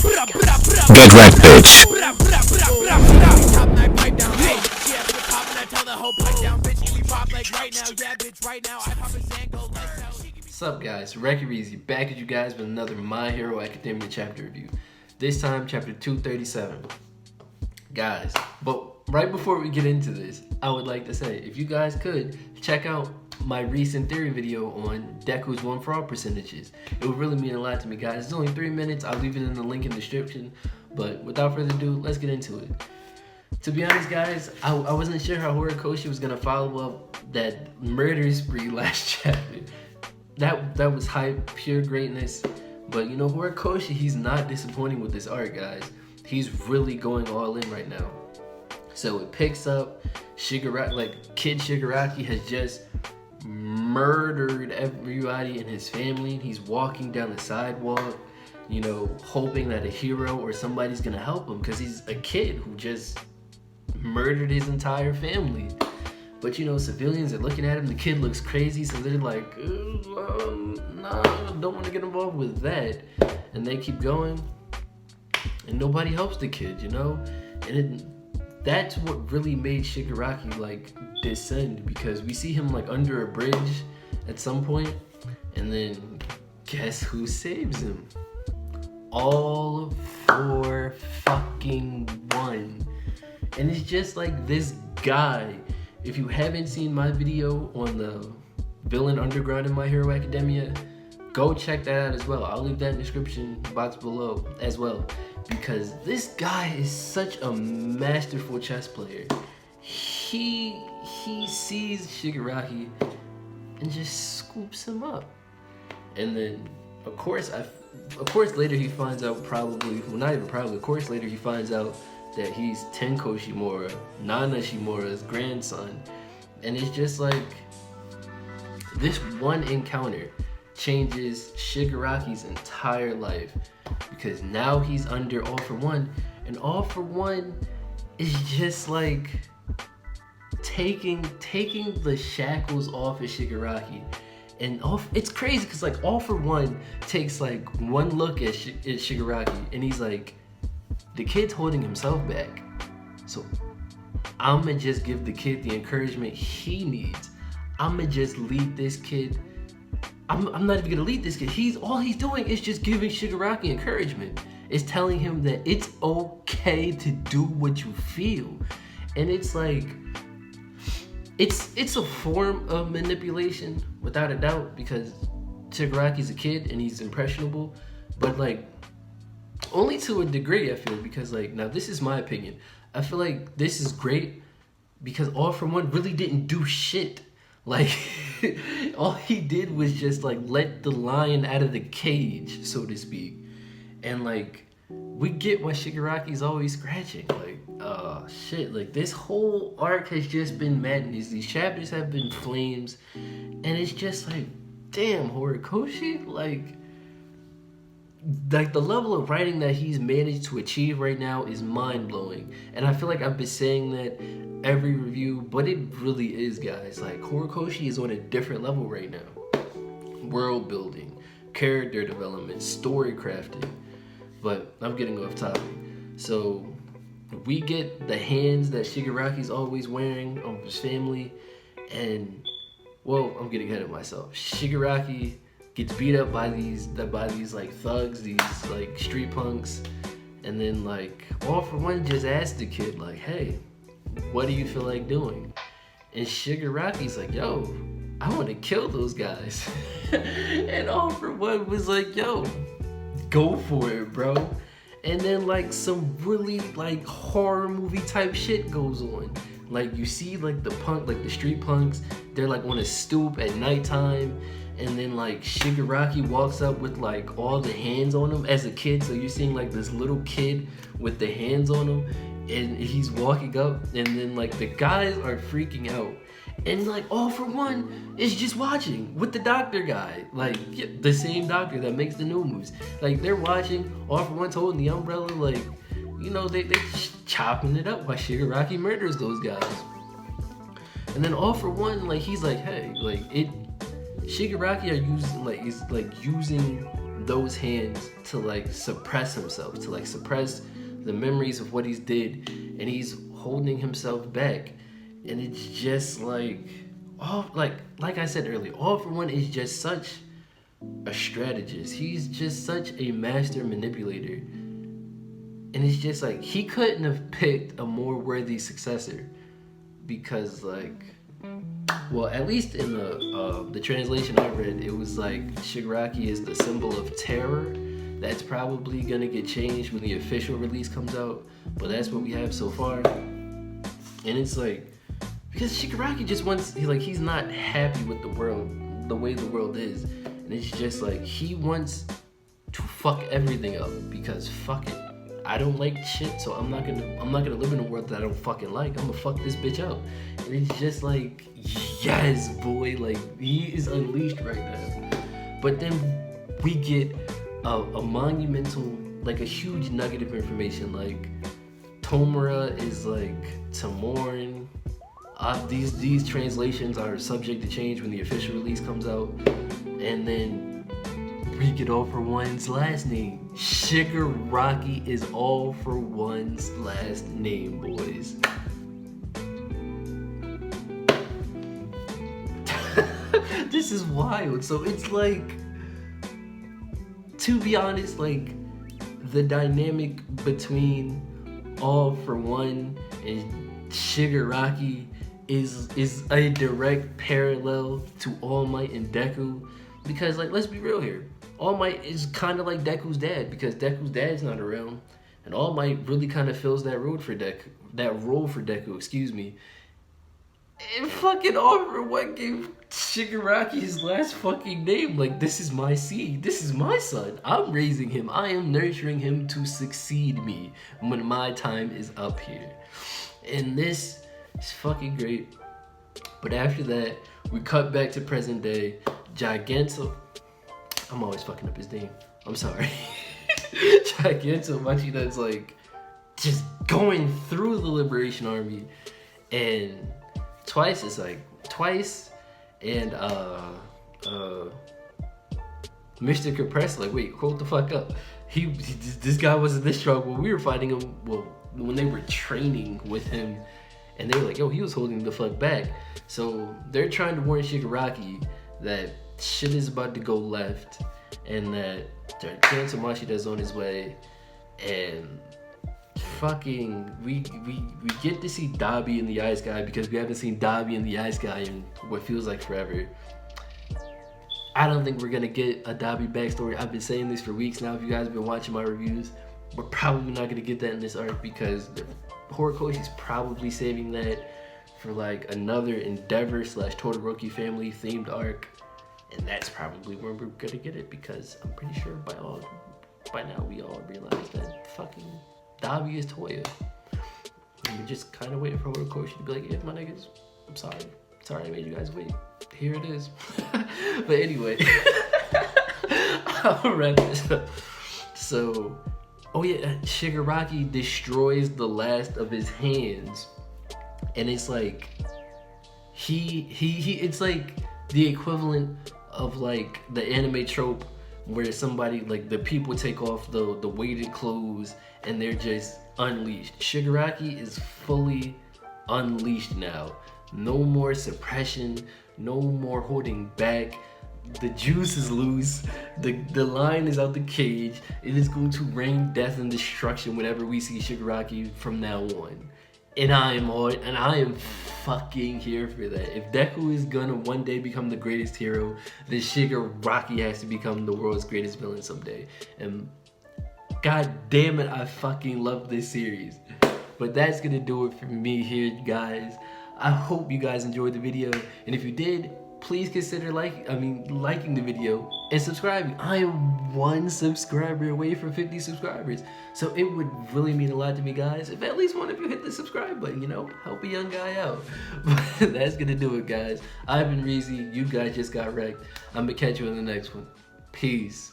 Get wrecked, bitch. What's up, guys? Record Easy back at you guys with another My Hero Academia chapter review. This time, chapter 237. Guys, but right before we get into this, I would like to say, if you guys could, check out my recent theory video on Deku's One For percentages. It would really mean a lot to me, guys. It's only 3 minutes. I'll leave it in the link in the description. But without further ado, let's get into it. To be honest, guys, I wasn't sure how Horikoshi was going to follow up that murder spree last chapter. That was hype, pure greatness. But you know, Horikoshi, he's not disappointing with this art, guys. He's really going all in right now. So it picks up, Shigaraki, like Kid Shigaraki has just murdered everybody in his family. He's walking down the sidewalk, you know, hoping that a hero or somebody's gonna help him because he's a kid who just murdered his entire family. But you know, civilians are looking at him. The kid looks crazy, so they're like, nah, don't want to get involved with that. And they keep going, and nobody helps the kid, you know? And that's what really made Shigaraki like descend, because we see him like under a bridge at some point, and then guess who saves him? All for fucking one. And it's just like this guy. If you haven't seen my video on the villain underground in My Hero Academia, go check that out as well. I'll leave that in the description box below as well, because this guy is such a masterful chess player. He sees Shigaraki and just scoops him up, and then of course later he finds out, later he finds out that he's Tenko Shimura, Nana Shimura's grandson. And it's just like, this one encounter changes Shigaraki's entire life, because now he's under All For One, and All For One is just like taking the shackles off of Shigaraki. And it's crazy because like All For One takes like one look at Shigaraki, and he's like, the kid's holding himself back, so I'ma just give the kid the encouragement he needs. I'ma just lead this kid. I'm not even gonna lead this kid. All he's doing is just giving Shigaraki encouragement. It's telling him that it's okay to do what you feel. And it's like, it's a form of manipulation without a doubt, because Shigaraki's a kid and he's impressionable, but like, only to a degree, I feel, because like, now this is my opinion. I feel like this is great because All For One really didn't do shit. Like, all he did was just like let the lion out of the cage, so to speak. And like, we get why Shigaraki's always scratching. Like, shit, like this whole arc has just been madness. These chapters have been flames, and it's just like, damn, Horikoshi, like the level of writing that he's managed to achieve right now is mind-blowing. And I feel like I've been saying that every review, but it really is, guys. Like, Horikoshi is on a different level right now. World building, character development, story crafting. But I'm getting off topic. So we get the hands that Shigaraki's always wearing on his family, and well, I'm getting ahead of myself. Shigaraki gets beat up by these like thugs, these like street punks, and then like All For One just asked the kid like, hey, what do you feel like doing? And Shigaraki's like, yo, I want to kill those guys. And All For One was like, yo, go for it, bro. And then like some really like horror movie type shit goes on. Like, you see like the street punks, they're like on a stoop at nighttime, and then like Shigaraki walks up with like all the hands on him as a kid. So you're seeing like this little kid with the hands on him, and he's walking up, and then like the guys are freaking out, and like All For One is just watching with the doctor guy, like the same doctor that makes the new moves. Like, they're watching, All For One's holding the umbrella, like, you know, they chopping it up while Shigaraki murders those guys. And then All For One, like, he's like, hey, like, Shigaraki is using those hands to like suppress himself, to like suppress the memories of what he's did, and he's holding himself back. And it's just like, all like I said earlier, All For One is just such a strategist. He's just such a master manipulator. And it's just like, he couldn't have picked a more worthy successor, because like, well, at least in the translation I read, it was like Shigaraki is the symbol of terror. That's probably gonna get changed when the official release comes out, but that's what we have so far. And it's like, because Shigaraki just wants, he's not happy with the world, the way the world is, and it's just like, he wants to fuck everything up, because fuck it, I don't like shit, so I'm not gonna live in a world that I don't fucking like. I'm gonna fuck this bitch up. And it's just like, yes, boy, like, he is unleashed right now. But then we get a monumental, like a huge nugget of information, like Tomura is like to mourn. These translations are subject to change when the official release comes out. And then we get All For One's last name. Shigaraki is All For One's last name, boys. This is wild. So it's like, to be honest, like, the dynamic between All For One and Shigaraki is a direct parallel to All Might and Deku. Because, like, let's be real here. All Might is kind of like Deku's dad, because Deku's dad's not around, and All Might really kind of fills that role for Deku, excuse me. And fucking All For One gave Shigaraki his last fucking name. Like, this is my seed, this is my son. I'm raising him, I am nurturing him to succeed me when my time is up here. And this is fucking great. But after that, we cut back to present day. Giganto, I'm always fucking up his name, I'm sorry. Giganto Machida's like just going through the Liberation Army, and Twice and Mr. Compressor, like, wait, hold the fuck up. This guy wasn't this strong when we were fighting him, well, when they were training with him, and they were like, yo, he was holding the fuck back. So they're trying to warn Shigaraki that shit is about to go left, and that Giganto Machida's on his way. And fucking, we get to see Dabi in the Ice Guy, because we haven't seen Dabi in the Ice Guy in what feels like forever. I don't think we're gonna get a Dabi backstory. I've been saying this for weeks now. If you guys have been watching my reviews, we're probably not gonna get that in this arc, because Horikoshi's probably saving that for like another Endeavor / Todoroki family themed arc, and that's probably where we're gonna get it, because I'm pretty sure by now we all realize that fucking Dabi is Toya. And we're just kind of waiting for Horikoshi to be like, yeah, my niggas, I'm sorry I made you guys wait. Here it is. But anyway, I'll wrap this up. So, oh yeah, Shigaraki destroys the last of his hands, and it's like it's like the equivalent of like the anime trope where somebody, like, the people take off the weighted clothes and they're just unleashed. Shigaraki is fully unleashed now. No more suppression, no more holding back. The juice is loose. The lion is out the cage. It is going to rain death and destruction whenever we see Shigaraki from now on. And I am fucking here for that. If Deku is gonna one day become the greatest hero, then Shigaraki has to become the world's greatest villain someday. And god damn it, I fucking love this series. But that's gonna do it for me here, guys. I hope you guys enjoyed the video, and if you did, please consider liking the video and subscribing. I am 1 subscriber away from 50 subscribers, so it would really mean a lot to me, guys, if at least one of you hit the subscribe button, you know, help a young guy out. But that's gonna do it, guys. I've been Reezy, you guys just got wrecked. I'm gonna catch you in the next one. Peace.